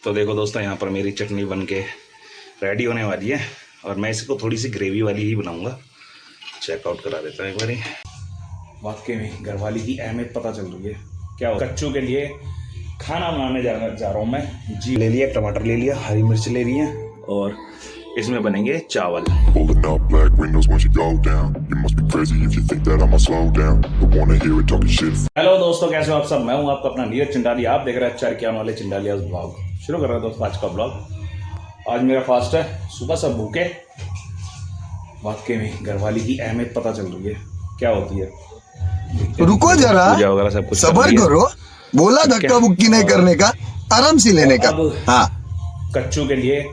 तो देखो दोस्तों, यहाँ पर मेरी चटनी बन के रेडी होने वाली है और मैं इसको थोड़ी सी ग्रेवी वाली ही बनाऊंगा। चेकआउट करा देता हूँ एक बारी। वाकई में घर वाली की अहमियत पता चल रही है। क्या हो, कच्चों के लिए खाना बनाने जा रहा हूँ मैं जी। ले लिया टमाटर, ले लिया हरी मिर्च ले ली है और इसमें बनेंगे चावल। हेलो दोस्तों, कैसे हो आप सब? मैं हूं आपका अपना नीरज चिंडालिया। आप देख रहे हैं चार आने वाले चिंडालिया ब्लॉग। शुरू कर रहे हैं दोस्तों आज का ब्लॉग। आज मेरा फास्ट है, सुबह सब भूखे। वाकई में घर वाली की अहमियत पता चल रही है क्या होती है। रुको जरा, सब कुछ सबर करो। बोला धक्का बुक्की नहीं करने का, आराम से लेने का। हाँ, कच्चों के लिए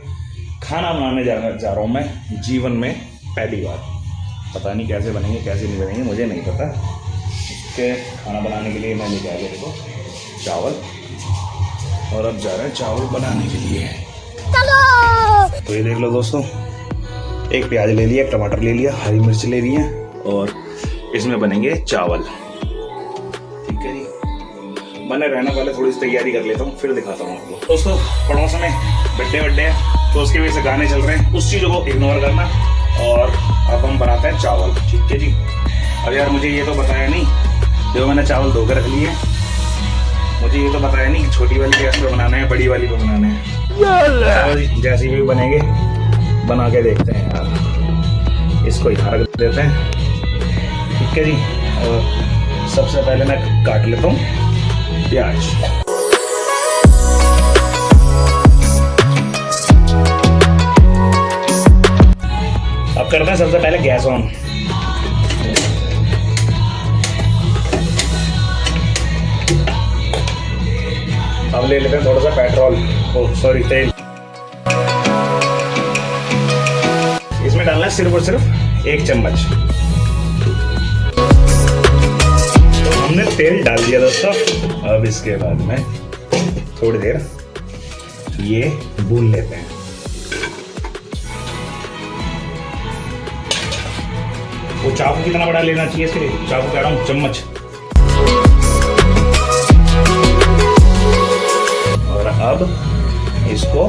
खाना बनाने जा रहा हूँ मैं जीवन में पहली बार। पता नहीं कैसे बनेंगे कैसे नहीं बनेंगे, मुझे नहीं पता। इसके खाना बनाने के लिए मैं लेके आ गया देखो चावल, और अब जा रहे हैं चावल बनाने के लिए। चलो तो ये देख लो दोस्तों, एक प्याज ले लिया, एक टमाटर ले लिया, हरी मिर्च ले ली है और इसमें बनेंगे चावल। ठीक है जी, बने रहना। पहले थोड़ी सी तैयारी कर लेता हूँ, फिर दिखाता हूँ आपको। दोस्तों पड़ोस में बर्थडे है तो उसकी वजह से गाने चल रहे हैं, उस चीज़ों को इग्नोर करना। और अब हम बनाते हैं चावल। ठीक है जी। अब यार मुझे ये तो बताया नहीं, देखो मैंने चावल धो के रख लिए। मुझे ये तो बताया नहीं कि छोटी वाली गैस पे बनाना है बड़ी वाली पे बनाना है। जैसे भी बनेंगे बना के देखते हैं यार। इसको इधर रख देते हैं। ठीक है जी। और सबसे पहले मैं काट लेता हूँ प्याज। अब करते हैं सबसे पहले गैस ऑन। अब ले लेते हैं थोड़ा सा पेट्रोल, सॉरी तेल। इसमें डालना है सिर्फ और सिर्फ 1 चम्मच। तो हमने तेल डाल दिया दोस्तों। अब इसके बाद में थोड़ी देर ये भून लेते हैं। वो चाकू कितना बड़ा लेना चाहिए इसके लिए? चाकू कह रहा हूँ, चम्मच। और अब इसको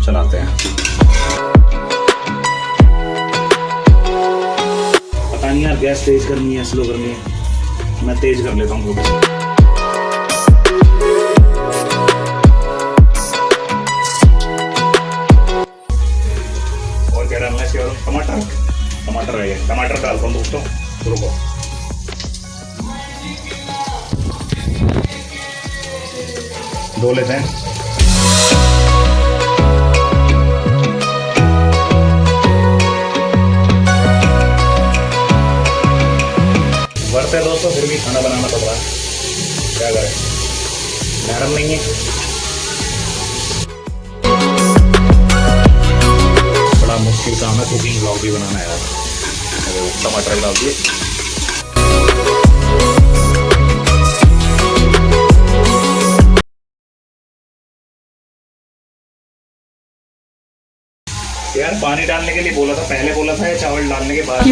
चलाते हैं। पता नहीं यार गैस तेज करनी है स्लो करनी है, मैं तेज कर लेता हूँ थोड़ी। टमाटर है, टमाटर डालता हूँ दोस्तों। रुको, धो लेते हैं। वर्त है दोस्तों, फिर भी खाना बनाना पड़ रहा है, क्या करें, नरम नहीं है। बड़ा मुश्किल काम है कुकिंग ब्लॉग भी बनाना यार। टमाटर डाल दिए। यार पानी डालने के लिए बोला था, पहले बोला था या चावल डालने के बाद?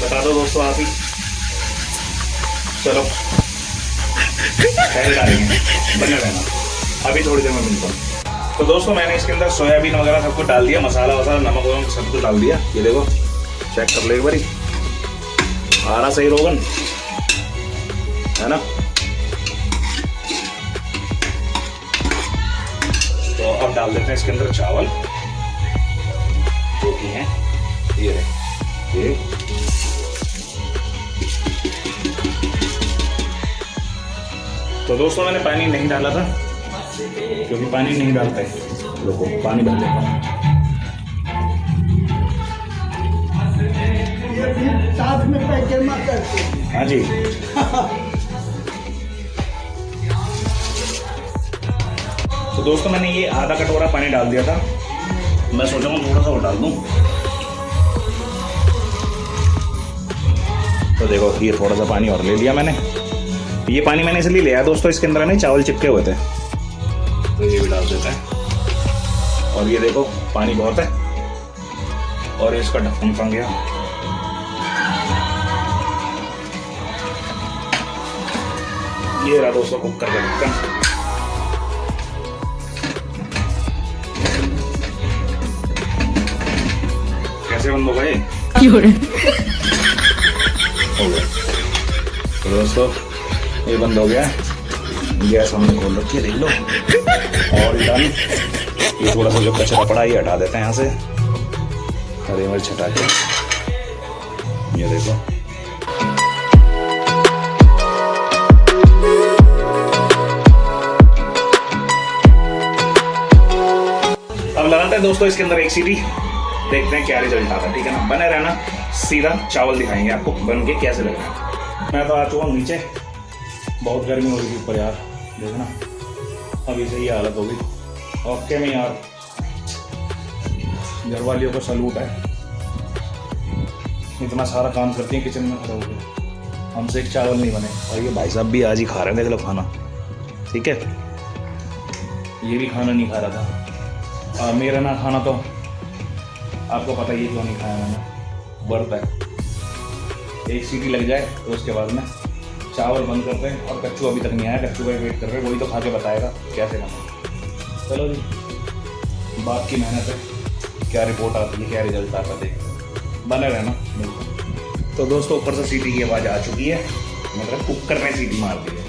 बता दो दोस्तों आप ही। चलो पहले डालेंगे, बने रहना। अभी थोड़ी देर में मिलता हूँ। तो दोस्तों मैंने इसके अंदर सोयाबीन वगैरह सब कुछ डाल दिया, मसाला वसाला नमक वमक सब कुछ डाल दिया। ये देखो चेक कर लो एक बारी, आ रहा सही रोगन है ना। तो अब डाल देते हैं इसके अंदर चावल जो कि हैं ये। तो दोस्तों मैंने पानी नहीं डाला था क्योंकि पानी नहीं डालते। लोगों पानी भर देता हूँ। साथ में पैके मत करते। हाँ जी। तो दोस्तों मैंने ये आधा कटोरा पानी डाल दिया था। मैं सोचा हूँ थोड़ा सा और डाल दूँ। तो देखो ये थोड़ा सा पानी और ले लिया मैंने। ये पानी मैंने इसलिए लिया दोस्तों, इसके अंदर नहीं चावल चिपके हुए थे, तो ये भी डाल देते हैं। और ये देखो पानी बहुत है और इसका ढक्कन फंस गया। ये रहा दोस्तों कुकर का ढक्कन। कैसे बंद होगा ये? हो गया। तो दोस्तों ये बंद हो गया। गैस हमने खोल रखी है, देख लो। और डन। ये थोड़ा सा जो कचरा पड़ा ये हटा देते हैं यहाँ से, हरी मिर्च हटा के। ये देखो अब लगाते हैं दोस्तों इसके अंदर एक सीटी, देखते हैं क्या रिजल्ट आता है। ठीक है ना, बने रहना, सीधा चावल दिखाएंगे आपको बन के कैसे लग रहा है। मैं तो आ चुका हूँ नीचे, बहुत गर्मी हो रही थी ऊपर यार, देखना अभी से ये हालत होगी। ओके में यार घर वालियों को सलूट है, इतना सारा काम करती हैं किचन में खड़ा होकर, हमसे एक चावल नहीं बने। और ये भाई साहब भी आज ही खा रहे हैं, देख लो खाना। ठीक है, ये भी खाना नहीं खा रहा था। मेरा ना खाना तो आपको पता ही है क्यों नहीं खाया मैंने, व्रत है। एक सीटी लग जाए तो उसके बाद में चावल बंद करते हैं। और कच्चू अभी तक नहीं आया, कच्चू का वेट कर रहे हैं, वही तो खा के बताएगा कैसे खाना। चलो जी, बाप की मेहनत है, क्या रिपोर्ट आती है, क्या रिजल्ट आता है, देख बने रहना। तो दोस्तों ऊपर से सीटी की आवाज़ आ चुकी है, मतलब कुकर में सीटी मार दी है।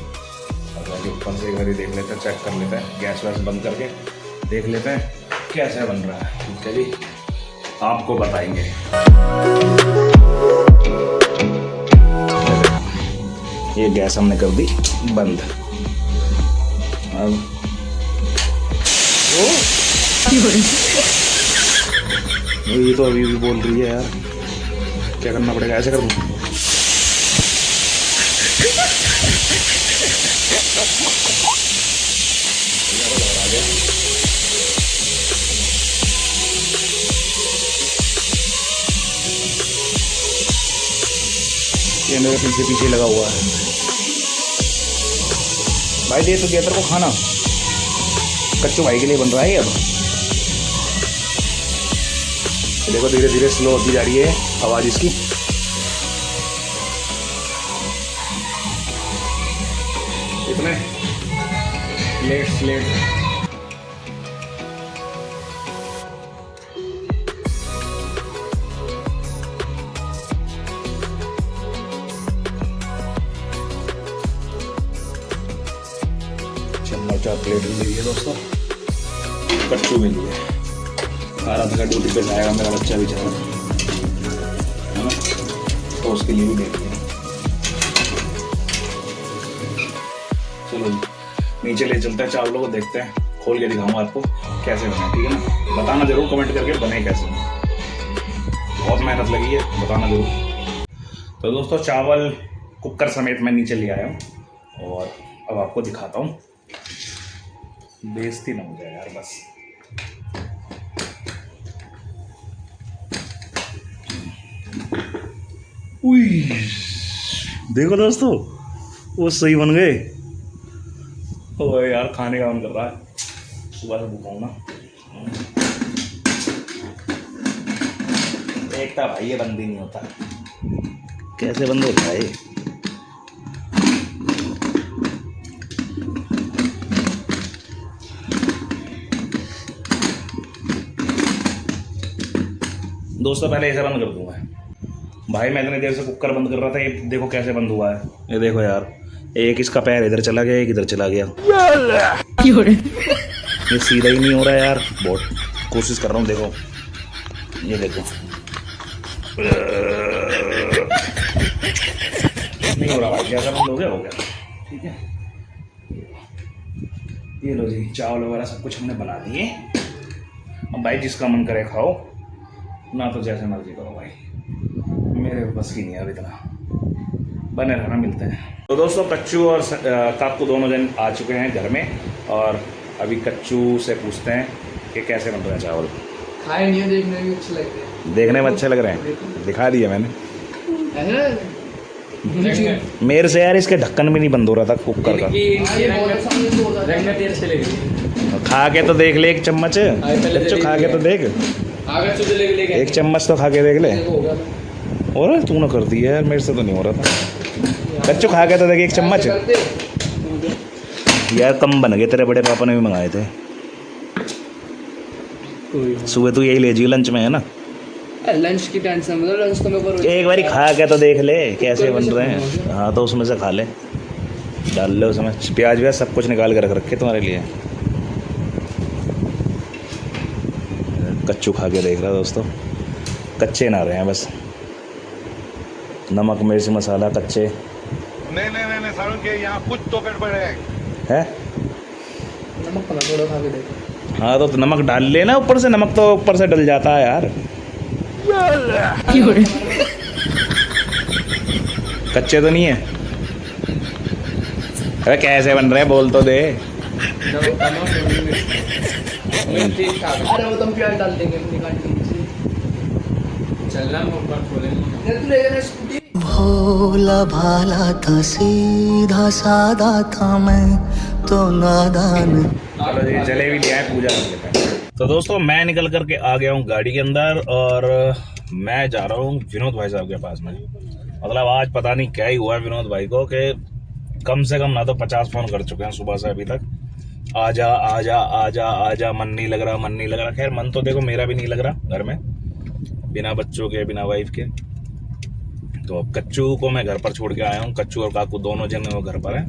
अब ऊपर से एक बार देख लेते हैं, चेक कर लेते हैं, गैस वैस बंद करके देख लेते हैं कैसे बन रहा है। ठीक है जी, आपको बताएंगे। ये गैस हमने कर दी बंद। अब ये तो अभी भी बोल रही है यार, क्या करना पड़ेगा, ऐसे कर दूँ? ये मेरे पीछे पीछे लगा हुआ है भाई, दे तो दिया तेरे को खाना, कच्चू भाई के लिए बन रहा है अब। देखो धीरे धीरे स्लो होती जा रही है आवाज़ इसकी। इतने लेट चम्मच और प्लेट मिली है दोस्तों, कच्चू मिली है। आ रहा था ड्यूटी पे जाएगा, मेरा बच्चा भी चला है ना, तो उसके लिए भी देख लिया। चलो नीचे ले चलते हैं, चावलों को देखते हैं, खोल के दिखाऊंगा आपको कैसे बने। ठीक है ना, बताना जरूर कमेंट करके बने कैसे। बहुत मेहनत लगी है, बताना जरूर। तो दोस्तों चावल कुकर समेत मैं नीचे ले आया हूँ और अब आपको दिखाता हूँ, बेइज्जती ना हो जाए यार बस। उई, देखो दोस्तों वो सही बन गए। ओए यार खाने का मन कर रहा है, सुबह से भूखा हूं ना। एक था भाई, ये बंद ही नहीं होता, कैसे बंद होता है? दोस्तों पहले ऐसे बंद कर दूंगा भाई, मैं इतने देर से कुकर बंद कर रहा था, ये देखो कैसे बंद हुआ है। ये देखो यार, एक इसका पैर इधर चला गया, एक इधर चला गया। ये सीधा ही नहीं हो रहा है यार, बहुत कोशिश कर रहा हूँ। देखो ये देखो, नहीं हो रहा भाई, जैसा बंद हो गया। ठीक है, ये लो जी, चावल वगैरह सब कुछ हमने बना दिए। अब भाई जिसका मन करे खाओ, ना तो जैसे मर्जी करो भाई, मेरे बस की नहीं है अब इतना। बने रहना, मिलते हैं। तो दोस्तों कच्चू और काकू दोनों जन आ चुके हैं घर में, और अभी कच्चू से पूछते हैं कि कैसे बन रहे हैं चावल। खाए नहीं है, देखने में अच्छे लगते हैं। देखने में अच्छे लग रहे हैं, दिखा दिए मैंने। मेरे से यार इसके ढक्कन भी नहीं बंद हो रहा था कुकर का। खा के तो देख ले एक चम्मच, बच्चों खा के तो देख, एक चम्मच तो खा के देख ले। और तूने कर दी है यार, मेरे से तो नहीं हो रहा था। बच्चों खा के तो देख एक चम्मच। यार कम बन गए, तेरे बड़े पापा ने भी मंगाए थे। सुबह तू यही ले जी लंच में है ना। लंच की टेंशन मतलब लंच तो मेरे को रोज- एक बारी खा के तो देख ले कैसे बन रहे हैं। हाँ तो उसमें से खा ले, डाल ले उसमें प्याज व्याज सब कुछ निकाल के रख रखे तुम्हारे लिए। कच्चू खा के देख रहा दोस्तों, कच्चे ना रहे हैं बस, नमक मिर्च मसाला कच्चे नहीं सारुण के यहाँ कुछ तो गड़बड़ है। है। नमक पका थोड़ा खा के देख। हाँ तो नमक डाल लेना ऊपर से, नमक तो ऊपर से डल जाता है यार। कच्चे तो नहीं है। अरे कैसे बन रहे हैं बोल तो दे। अरे वो तुम प्याज डाल देंगे अपनी काट लीजिए। चल रहा मैं ऊपर खोलेंगे तू ले जाना स्कूटी। भोला भाला था सीधा सादा था मैं तो नादान। चलो जी जलेबी ले आए, पूजा कर लेते हैं। तो दोस्तों मैं निकल करके आ गया हूँ गाड़ी के अंदर और मैं जा रहा हूँ विनोद भाई साहब के पास में। मतलब आज पता नहीं क्या ही हुआ है विनोद भाई को कि कम से कम ना तो 50 फोन कर चुके हैं सुबह से अभी तक। आजा आजा आजा आजा, मन नहीं लग रहा, मन नहीं लग रहा। खैर मन तो देखो मेरा भी नहीं लग रहा घर में, बिना बच्चों के बिना वाइफ के। तो अब कच्चू को मैं घर पर छोड़ के आया हूँ, कच्चू और काकू दोनों जन वो घर पर हैं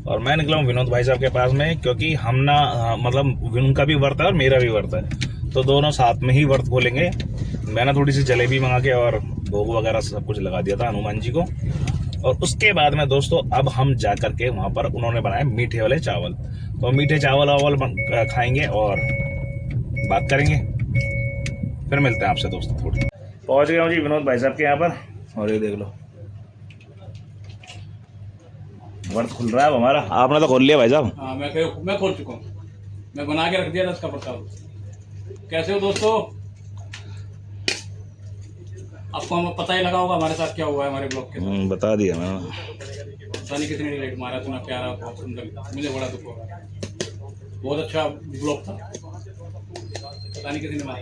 और मैं निकला हूँ विनोद भाई साहब के पास में, क्योंकि हम ना मतलब उनका भी व्रत है और मेरा भी व्रत है, तो दोनों साथ में ही व्रत खोलेंगे। मैंने थोड़ी सी जलेबी मंगा के और भोग वगैरह सब कुछ लगा दिया था हनुमान जी को। और उसके बाद में दोस्तों अब हम जा करके वहाँ पर उन्होंने बनाए मीठे वाले चावल, तो मीठे चावल वावल खाएंगे और बात करेंगे। फिर मिलते हैं आपसे दोस्तों थोड़ी। पहुँच गया हूँ जी विनोद भाई साहब के यहाँ पर और ये देख लो व्रत खुल रहा है अब हमारा। आपने तो खोल लिया भाई साहब। हाँ मैं खोल चुका हूँ, मैं बना के रख दिया था इसका प्रसाद। कैसे हो दोस्तों? आपको हम पता ही लगा होगा हमारे साथ क्या हुआ है हमारे ब्लॉग के साथ। बता दिया मैं। पता नहीं कितनी डिलीट मारा, इतना प्यारा बहुत सुंदर, मुझे बड़ा दुख हुआ। बहुत अच्छा ब्लॉग था, पता नहीं किसी ने मारा,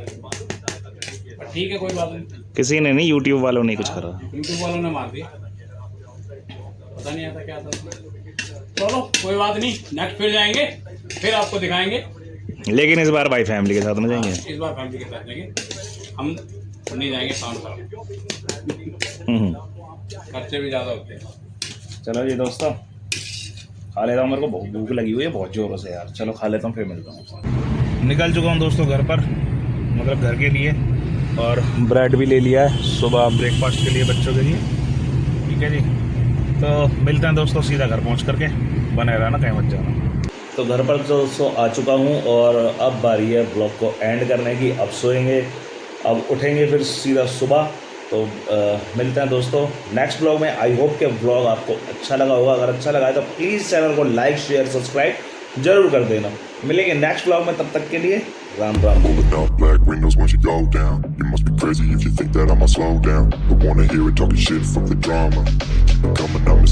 पर ठीक है कोई बात नहीं। किसी ने नहीं, यूट्यूब वालों ने कुछ करा। यूट्यूब वालों ने मार दिया, पता नहीं आता क्या था। चलो कोई बात नहीं, नेक्स्ट फिर जाएंगे, फिर आपको दिखाएंगे। लेकिन इस बार भाई फैमिली के साथ में जाएंगे। इस बार फैमिली के साथ जाएंगे हम, नहीं जाएंगे साउंड खर्चे भी ज़्यादा होते हैं। चलो जी दोस्तों खा लेता हूँ, मेरे को बहुत भूख लगी हुई है बहुत जोरों से यार। चलो खा लेता हूँ फिर मिलता हूँ। निकल चुका हूँ दोस्तों घर पर, मतलब घर के लिए, और ब्रेड भी ले लिया है सुबह ब्रेकफास्ट के लिए बच्चों के लिए। ठीक है जी, तो मिलते हैं दोस्तों सीधा घर पहुँच करके, बने रहना कहीं मत जाना। तो घर पर दोस्तों आ चुका हूँ और अब बारी है ब्लॉग को एंड करने की। अब सोएंगे, अब उठेंगे फिर सीधा सुबह। तो मिलते हैं दोस्तों नेक्स्ट ब्लॉग में। आई होप कि ब्लॉग आपको अच्छा लगा होगा, अगर अच्छा लगा है तो प्लीज़ चैनल को लाइक शेयर सब्सक्राइब जरूर कर देना। मिलेंगे नेक्स्ट ब्लॉग में, तब तक के लिए Ram Ram. Pulling up black windows once you go down. You must be crazy if you think that I'ma slow down. Don't wanna hear it talking shit, fuck the drama. Keep it coming, I'm